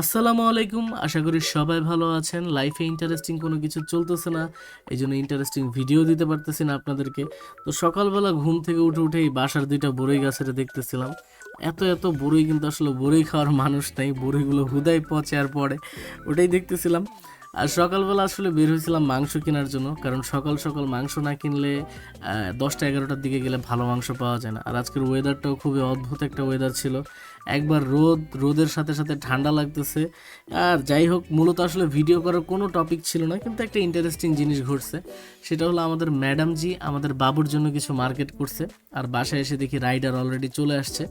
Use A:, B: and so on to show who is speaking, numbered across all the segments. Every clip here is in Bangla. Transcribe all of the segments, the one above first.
A: আসসালামু আলাইকুম। আশা করি সবাই ভালো আছেন। লাইফে ইন্টারেস্টিং কোনো কিছু চলতেছে না, এই জন্য ইন্টারেস্টিং ভিডিও দিতে পারতেছি না আপনাদেরকে। তো সকালবেলা ঘুম থেকে উঠেই বাসার দুইটা বড়ই গাছের দেখতেছিলাম। এত এত বড়ই, কিন্তু আসলে বড়ই খাওয়ার মানুষ নাই, বড়ইগুলো হুদাই পচে আর পড়ে, ওটাই দেখতেছিলাম। আর সকালবেলা আসলে বের হয়েছিলাম মাংস কেনার জন্য, কারণ সকাল সকাল মাংস না কিনলে 10টা 11টার দিকে গেলে ভালো মাংস পাওয়া যায় না। আর আজকের ওয়েদারটাও খুবই অদ্ভুত একটা ওয়েদার ছিল। একবার রোদের সাথে সাথে ঠান্ডা লাগতেছে। আর যাই হোক, মূলত আসলে ভিডিও করার কোনো টপিক ছিল না, কিন্তু একটা ইন্টারেস্টিং জিনিস ঘটছে। সেটা হলো আমাদের ম্যাডাম জি আমাদের বাবুর জন্য কিছু মার্কেট করছে, আর বাসায় এসে দেখি রাইডার অলরেডি চলে আসছে।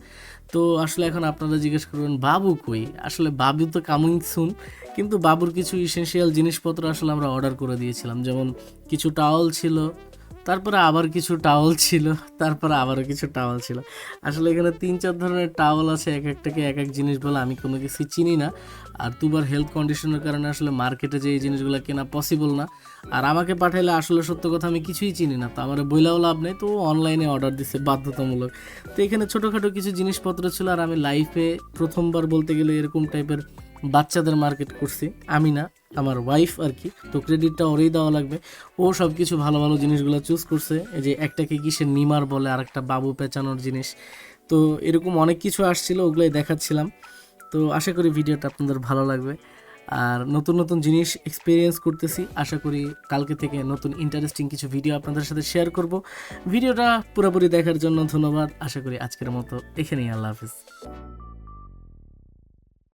A: তো আসলে এখন আপনারা জিজ্ঞেস করবেন বাবু কই, আসলে বাবু তো কামিং সুন, কিন্তু বাবুর কিছু ইসেনশিয়াল জিনিসপত্র আসলে আমরা অর্ডার করে দিয়েছিলাম। যেমন কিছু টাওয়াল ছিল, তারপরে আবার কিছু টাওয়াল ছিল, তারপরে আবারও কিছু টাওয়াল ছিল। আসলে এখানে 3-4 ধরনের টাওয়াল আছে, এক একটাকে এক এক জিনিস বলে, আমি কোনো কিছু চিনি না। আর তুবার হেলথ কন্ডিশনের কারণে আসলে মার্কেটে যে এই জিনিসগুলো কেনা পসিবল না। আর আমাকে পাঠাইলে আসলে সত্য কথা আমি কিছুই চিনি না, তো আমার বইলাও লাভ নেই, তো অনলাইনে অর্ডার দিছে বাধ্যতামূলক। তো এখানে ছোটোখাটো কিছু জিনিসপত্র ছিল। আর আমি লাইফে প্রথমবার বলতে গেলে এরকম টাইপের বাচ্চাদের মার্কেট করছি, আমি না, আমার ওয়াইফ আর কি। তো ক্রেডিটটা ওরেই দেওয়া লাগবে, ও সব কিছু ভালো ভালো জিনিসগুলো চুজ করছে। এই যে একটাকে কিসের নিমার বলে, আর একটা বাবু পেঁচানোর জিনিস। তো এরকম অনেক কিছু আসছিল, ওগুলোই দেখাচ্ছিলাম। তো আশা করি ভিডিওটা আপনাদের ভালো লাগবে। আর নতুন নতুন জিনিস এক্সপিরিয়েন্স করতেছি, আশা করি কালকে থেকে নতুন ইন্টারেস্টিং কিছু ভিডিও আপনাদের সাথে শেয়ার করব। ভিডিওটা পুরোপুরি দেখার জন্য ধন্যবাদ। আশা করি আজকের মতো এখানেই, আল্লাহ হাফিজ।